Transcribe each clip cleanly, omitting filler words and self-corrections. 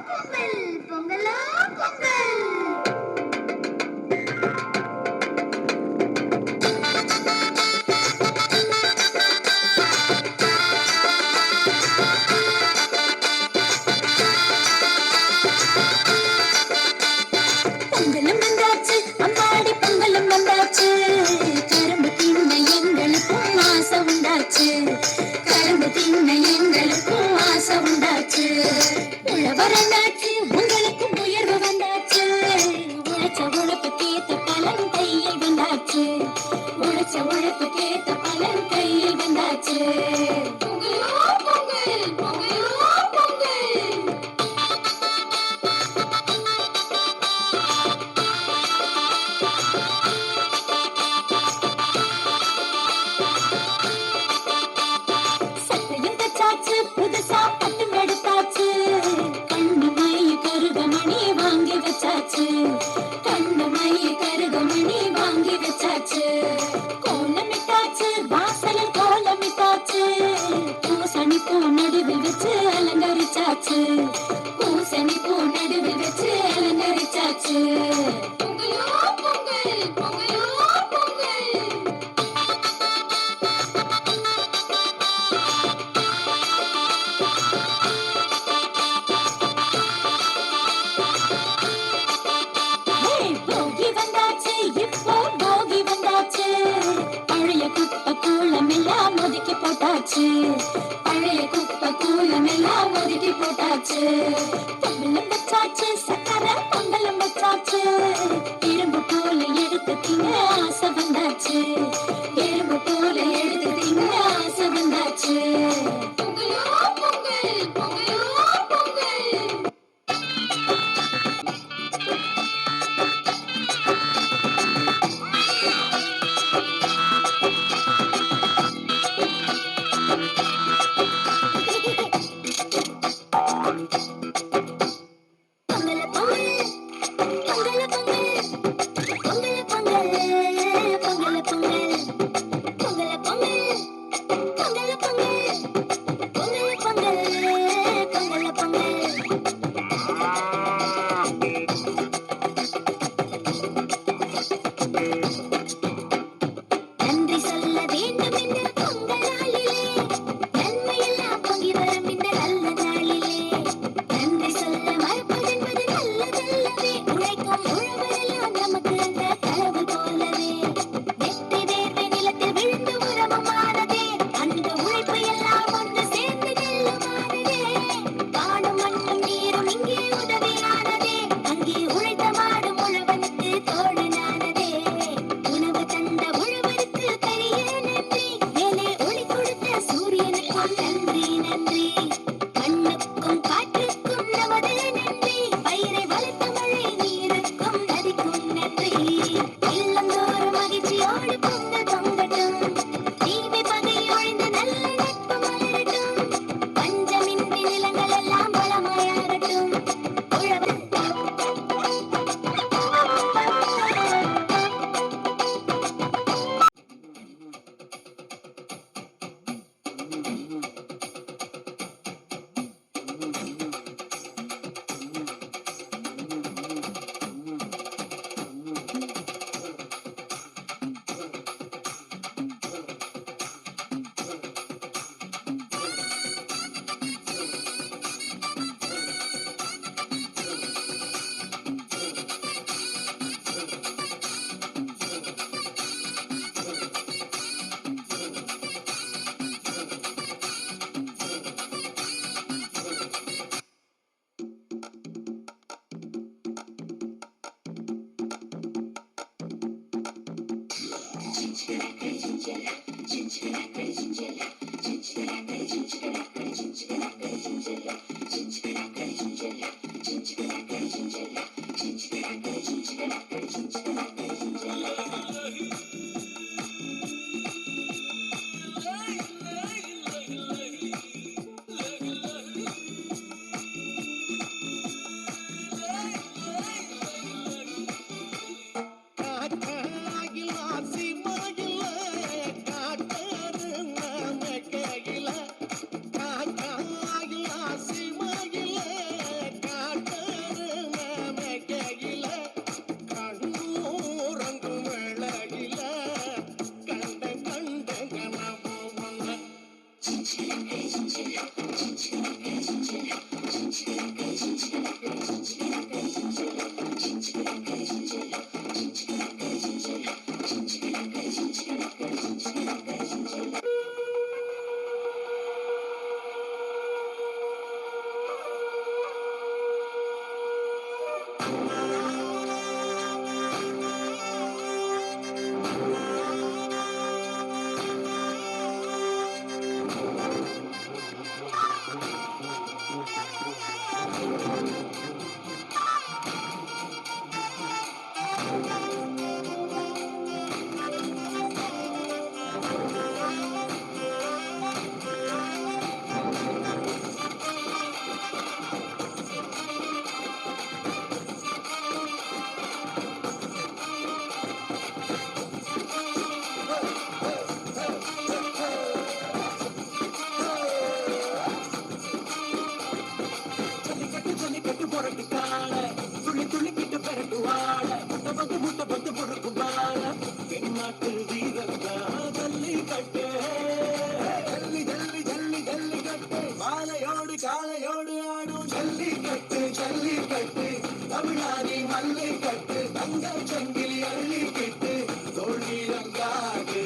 பொங்கல் பொங்கலோ பொங்கல். பொங்கலும் வந்தாச்சு அம்மாடி பொங்கலும் வந்தாச்சு. கரும்பு தின்ன எங்களுக்கும் ஆசை உண்டாச்சு. கரும்பு தின்ன எங்களுக்கும் ஆசை உண்டாச்சு. உழவரண்டாச்சு உங்களுக்கும் உயர்வு வந்தாச்சு. உழைச்ச உழைப்பு கேட்ட பலன் கையில் வந்தாச்சு. உழைச்ச உழைப்பு கேட்ட பலன் கையில் வந்தாச்சு. பொங்கலோ பொங்கல் பொங்கலோ பொங்கல். சட்டையும் தச்சாச்சு புதுசா பட்டும் எடுத்தாச்சு. கண்ணு மை கருகமணி வாங்கி வச்சாச்சு. கண்ணு மை கருகமணி வாங்கி வச்சாச்சு. கோலமிட்டாச்சு வாசலில் கோலமிட்டாச்சு. பூசணி பூ நடுவில் வச்சு அலங்கரிச்சாச்சு. பூசணி பூ நடுவில் வச்சு அலங்கரிச்சாச்சு. பொங்கலோ பொங்கல் பொங்கலோ பொங்கல். போகி வந்தாச்சு இப்போ போகி வந்தாச்சு. பழைய குப்பை கூளம் எல்லாம் ஒதுக்கி போட்டாச்சு. பழைய குப்பை கூளம் எல்லாம் ஒதுக்கி போட்டாச்சு. பொங்கலும் வச்சாச்சு சக்கரை பொங்கலும் வச்சாச்சு. இரும்பு போல எடுத்து திங்க ஆசை வந்தாச்சு. இரும்பு போல எடுத்து திங்க ஆசை வந்தாச்சு. பொங்கலோ பொங்கல் பொங்கலோ பொங்கல். பொங்கல பொங்கல் பொங்கல பொங்கல் பொங்கல பொங்கல் பொங்கல பொங்கல் பொங்கல பொங்கல் பொங்கல பொங்கல் பொங்கல பொங்கல் பொங்கல பொங்கல். நன்றி சொல்ல வேண்டும் இந்த பொங்கல் நாளிலே. நன்மையெல்லாம் பொங்கி வரும் இந்த நல்ல நாளிலே. நன்றி சொல்ல மறப்பதென்பது நல்லதல்லவே. உழைக்கும் உழவரெல்லாம் நமக்கு அந்த கனவு போலவே. வெற்றி வேர்வை நிலத்தில் விழுந்து உரமுமானதே. அந்த உழைப்பு எல்லாம் ஒன்று சேர்ந்து நெல்லுமானதே. வானும் மண்ணும் நீரும் இங்கே உதவியானதே. அங்கே உழைத்த மாடும் உழவனுக்கு தோழனானதே. உணவு தந்த உழவருக்கு பெரிய நன்றி. மேலே ஒளி கொடுத்த சூரியனுக்கும் நன்றி நன்றி. மண்ணுக்கும் காற்றுக்கும் நமது நன்றி. பயிரை வளர்த்த மழை நீருக்கும் நதிக்கும் நன்றி. இல்லந்தோறும் மகிழ்ச்சியோடு பொங்கல் பொங்கட்டும். தீமை பகை ஒழிந்து நல்ல நட்பு மலரட்டும். பஞ்சமின்றி நிலங்கள் எல்லாம் வளமாயாகட்டும். உழவர் நாட்டு வீரந்தா ஜல்லிக்கட்டு. ஜல்லி ஜல்லி ஜல்லி ஜல்லிக்கட்டு, மாலையோடு காலையோடு ஆடும் ஜல்லிக்கட்டு. ஜல்லிக்கட்டு தமிழ்நாடி மல்லிக்கட்டு, தங்க சங்கிலி அள்ளிக்கிட்டு தோல் வீரங்காடு.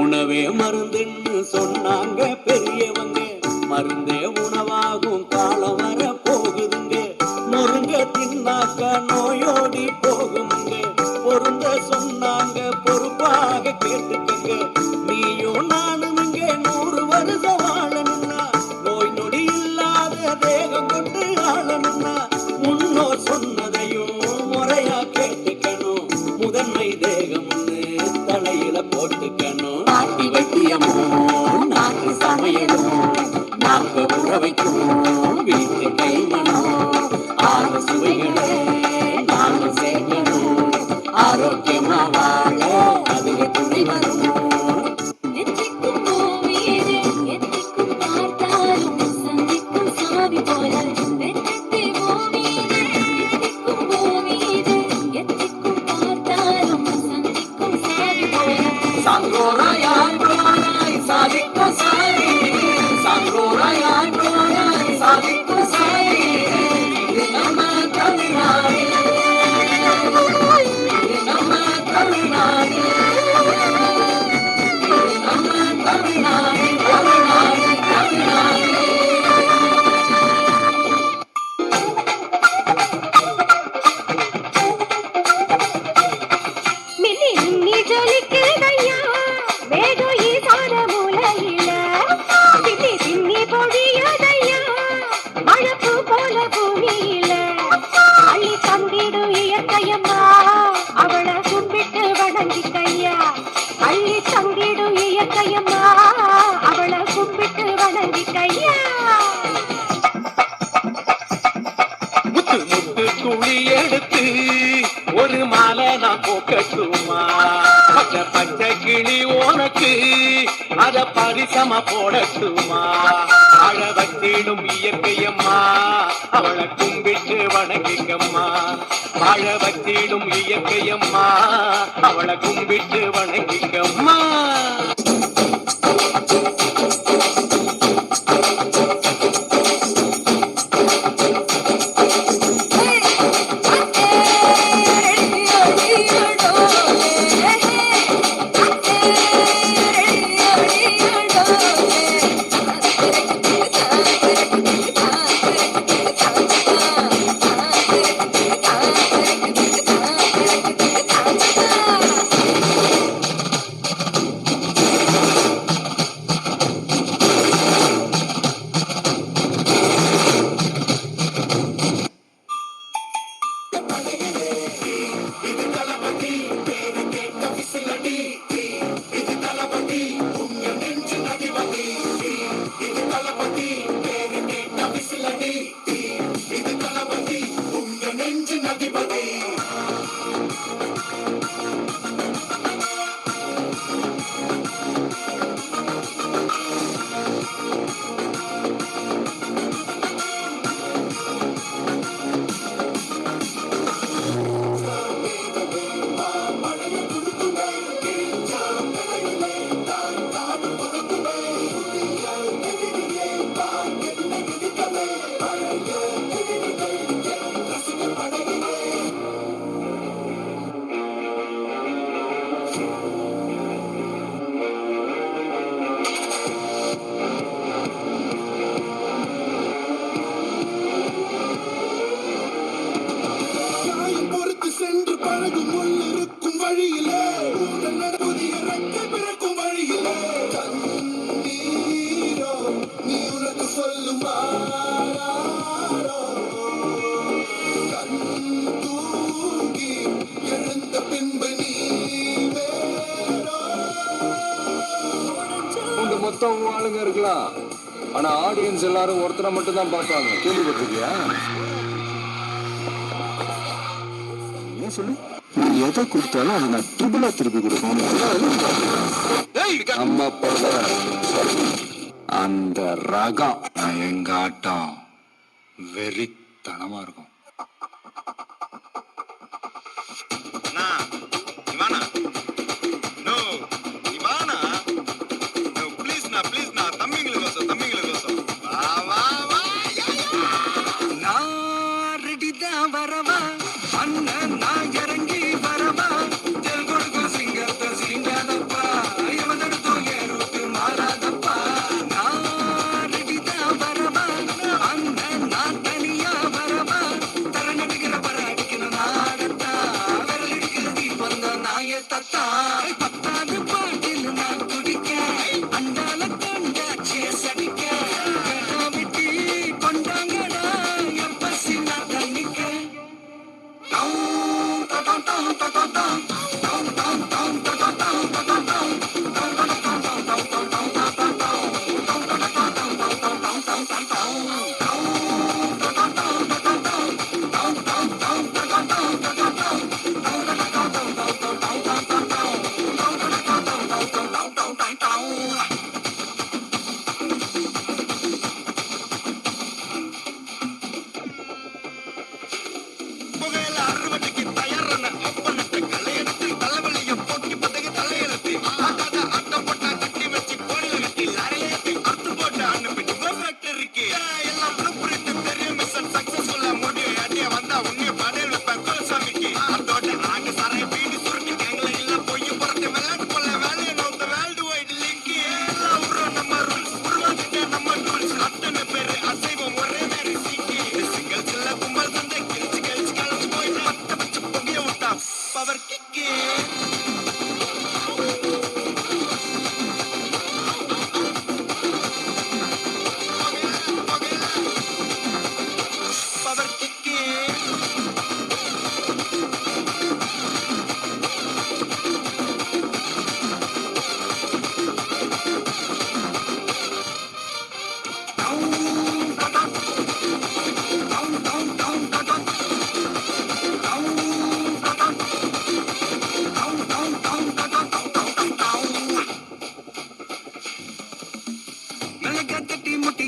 உணவே மருந்துன்னு சொன்னாங்க பெரியவங்க, மருந்தே உணவாகும் காலம் வர போகுதுங்க. முருங்க தின்னாக்க நோயோடி போகுங்க, பொருந்த சொன்னாங்க பொறுப்பாக கேட்டுக்கங்க. நீயும் நானும் இங்கே 100 வருஷம் வாழணும்னா, நோய் நொடி இல்லாத தேகம் கொண்டு ஆளணும்னா, முன்னோர் சொன்னதையும் முறையா கேட்டுக்கணும். முதன்மை தேகம்னு தலையில போட்டுக்கணும். நாட்டி வைத்தியமும் நாட்டு சமையலும் நாங்க உற வைக்கணும். வீட்டு கைமணம் ஆறு சுவைகளை நாங்க சேர்க்கணும். ஆரோக்கியமா வாழ அதுவே துணை வரும். எத்திக்கும் பூமியிலே எத்திக்கும் பார்த்தாலும் சந்திக்கும் சாவி போல. எத்திக்கும் பூமியிலே எத்திக்கும் பூமியிலே எத்திக்கும் பார்த்தாலும் சந்திக்கும் சாவி போல. சான்றோராய் போனாய் சாதிக்கும் சாதி, சான்றோராய் போனாய் சாதிக்கும் சாதி. இது நம்ம தமிழ்நாடு, இது நம்ம தமிழ்நாடு, இது நம்ம தமிழ்நாடு, தமிழ்நாடு, தமிழ்நாடு. மின்னி மின்னி ஜொலிக்குதையா வேகம் ஈசான மூலையில. பின்னி பின்னி பொழியுதையா மழப்பு போல பூமியில. அள்ளி தந்திடும் இயற்கையம்மா அவளை கும்பிட்டு வணங்கிக்கையா. அள்ளி தந்திடும் இயற்கையம்மா அவளை கும்பிட்டு வணங்கிக்கையா. முத்து முத்து துளி எடுத்து ஒரு மாலை நான் போக்கட்டுமா? பச்சை பச்சை கிளி உனக்கு அத பரிசமா போடட்டுமா? அழ வச்சிடும் இயற்கையம்மா அவளை கும்பிட்டு வணங்கிக்கம்மா. வாழ வச்சிடும் இயற்கையம்மா அவளை கும்பிட்டு வணங்கிக்கம்மா. மொத்தம் ஆளுங்க இருக்கலாம், ஆனா ஆடியன்ஸ் எல்லாரும் ஒருத்தரை மட்டும் தான் பார்ப்பாங்க. கேள்விப்பட்டிருக்கியா? ஏன் சொல்லு, நீ எதை கொடுத்தாலும் அதை நான் ட்ரிபிளா திருப்பி கொடுப்போம். நம்ம அந்த ரகம் எங்க ஆட்டம் வெறித்தனமா இருக்கும். வரவா அண்ணன் நான் இறங்கி வரவா தெல் கொடுக்கும் சிங்கத்தை சிங்காதப்பா எவனெடுத்தோ ஏறுட்டு மாறாதப்பா நான் ரெடிதான் வரவா அண்ணன் நான் தனியா வரவா தர நடிக்கிற பர அடிக்கணும் நாடத்தா விரல் எடுக்கிறது வந்த நாய தத்தா பத்தாவது பாட்டில் நான் குடிக்க அண்டால கொண்டா சேஸ் அடிக்க கேட்டா விட்டி கொண்டாங்கடா என் பசி நான் தண்ணிக்க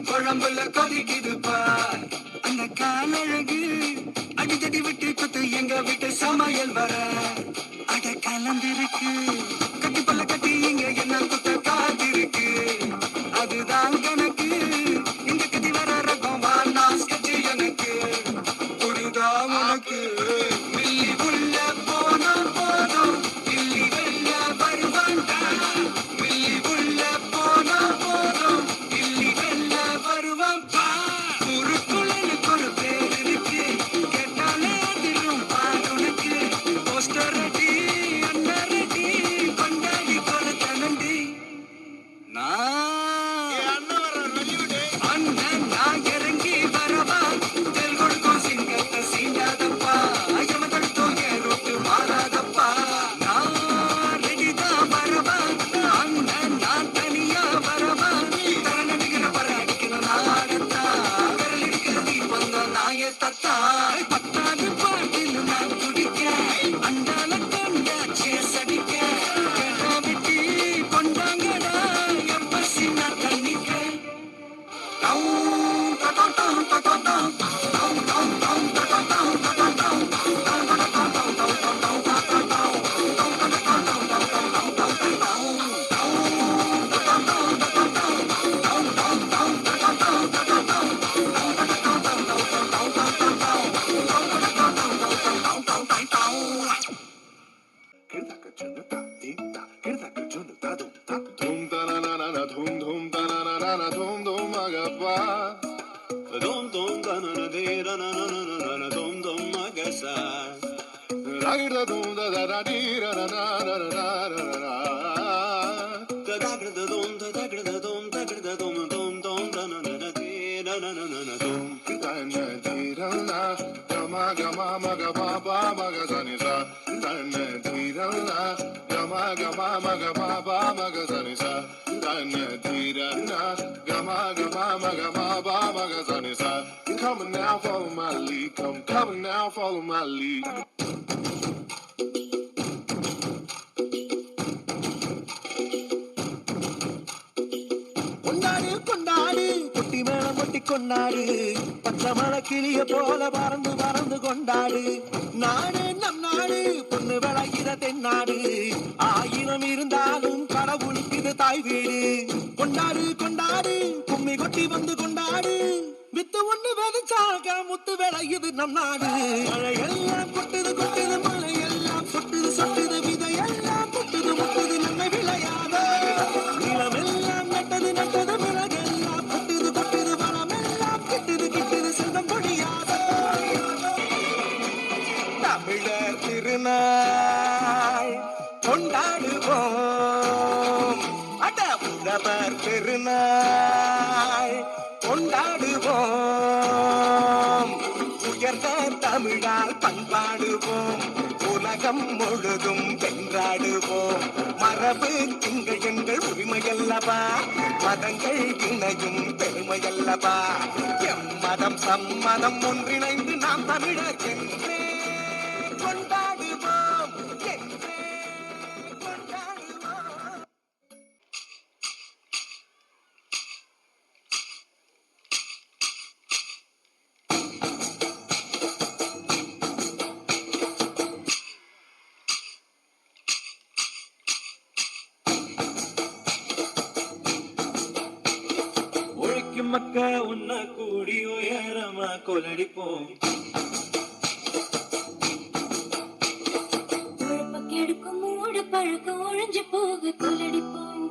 குழம்புல கொதிக்குதுப்பா அந்த காலழகு அடித்தடி விட்டு குத்து எங்க வீட்டு சமையல் வர அட கலந்திருக்கு கட்டி பல்ல கட்டி இங்க என்ன குத்த காத்திருக்கு அதுதான் கணக்கு இங்க கட்டி வர ரகம் வானா ஸ்கெட்ச் எனக்கு புரிதா உனக்கு மில்லி உள்ள போனா போதும் மில்லி வெள்ள வருவான்டா மில்லி உள்ள போனா போதும் மில்லி வெள்ள வருவான் பா உருக்குள்ளனுக்கு ஒரு பேர் இருக்கு கேட்டாலே அதிரும் பாருனுக்கு போஸ்டர் ரெடி அண்ணன் ரெடி கொண்டாடி கொடுத்தனண்டி அண்ணன் நான் இறங்கி வரவா தெல் கொடுக்கும் சிங்கத்தை சீண்டாதப்பா எமதடுத்தோ ஏறுட்டு மாறாதப்பா நான் ரெடிதான் வரவா அண்ணன் நான் தனியா வரவா தர நடிக்கிற பர அடிக்கணும் நாடத்தா விரல் எடுக்கிறது வந்த நாய தத்தா பத்தாவது பாட்டில் நான் குடிக்க அண்டால கொண்டா சேஸ் அடிக்க கேட்டா விட்டி கொண்டாங்கடா என் பசி நான் தண்ணிக்க Come now, follow my lead. Come now, follow my lead. கொண்டாடு கொண்டாடு குட்டி மேளம் கொட்டி கொண்டாடு பச்சை மலை கிளிய போல பறந்து பறந்து கொண்டாடு நாடு நம் நாடு பொண்ணு விளைகிற தென்னாடு ஆயிரம் இருந்தாலும் கடவுளுக்கு இது தாய் வீடு கொண்டாடு கொண்டாடு கும்மி கொட்டி வந்து கொண்டாடு வித்து ஒண்ணு விதைச்சாக முத்து விளையுது நம் நாடு மழையெல்லாம் கொட்டுது கொட்டுது மழையெல்லாம் சொட்டுது சொட்டுது விதையெல்லாம் கொட்டுது முட்டுது நன்மை விளையாத நிலமெல்லாம் நட்டது நட்டது மிளகெல்லாம் கொட்டுது கொட்டுது வளமெல்லாம் கிட்டுது கிட்டுது செல்வம் பொழியாத தமிழர் திருநாள் கொண்டாடுவோம் அட உழவர் திருநாள் கொண்டாடுவோம் உயர்ந்த தமிழால் பண்பாடுவோம் உலகம் முழுதும் வென்றாடுவோம் மரபு திங்கள் எங்கள் உரிமையல்லவா மதங்கள் இணையும் பெருமையல்லவா எம்மதம் சம்மதம் ஒன்றிணைந்து நாம் தமிழர் என்றே கொண்டாடுவோம் என்றே கொண்டாடுவோம். உழைக்கும் மக்க உன்ன கூடி உயரமா கொலடிப்போம் கெடுக்கும் மூடு பழக்கம் ஒழிஞ்சு போக கொள்ளடிப்போம்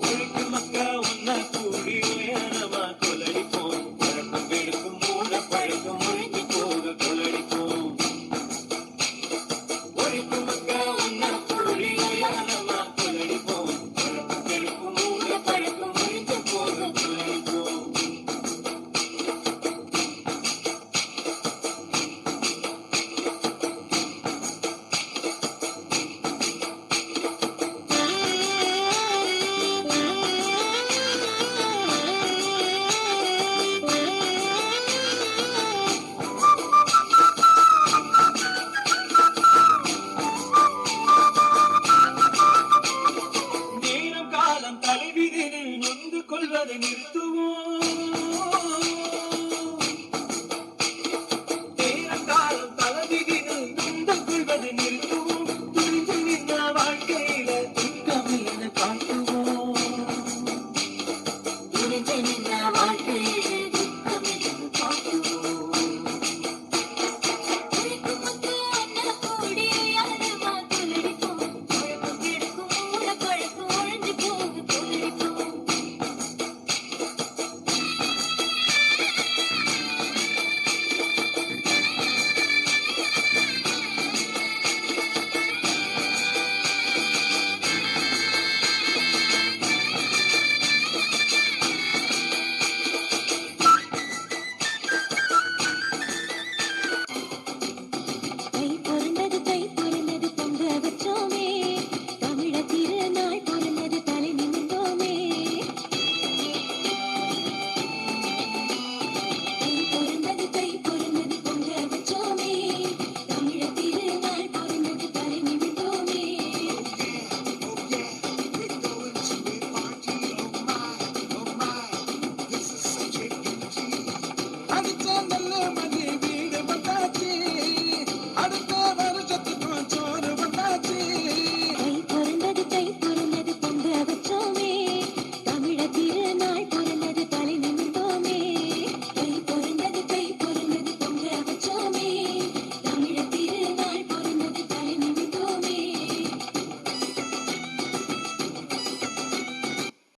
உழைக்கும் மக்க உன்ன கூடி உயரமா கொலடிப்போம் பழக்கம் கெடுக்கும் மூட பழக்கம் ஒழிஞ்சு போக கொலடிப்போம் உழைக்கும் மக்க உன்ன கூடி உயரமா கொலடிப்போம் பழக்கம் கெடுக்கும் மூட பழக்கம் ஒழிஞ்சு போக கொலடிப்போம். நேரம் காலம் தலைவிதில் நொந்து கொள்வதை நிறுத்துவோம்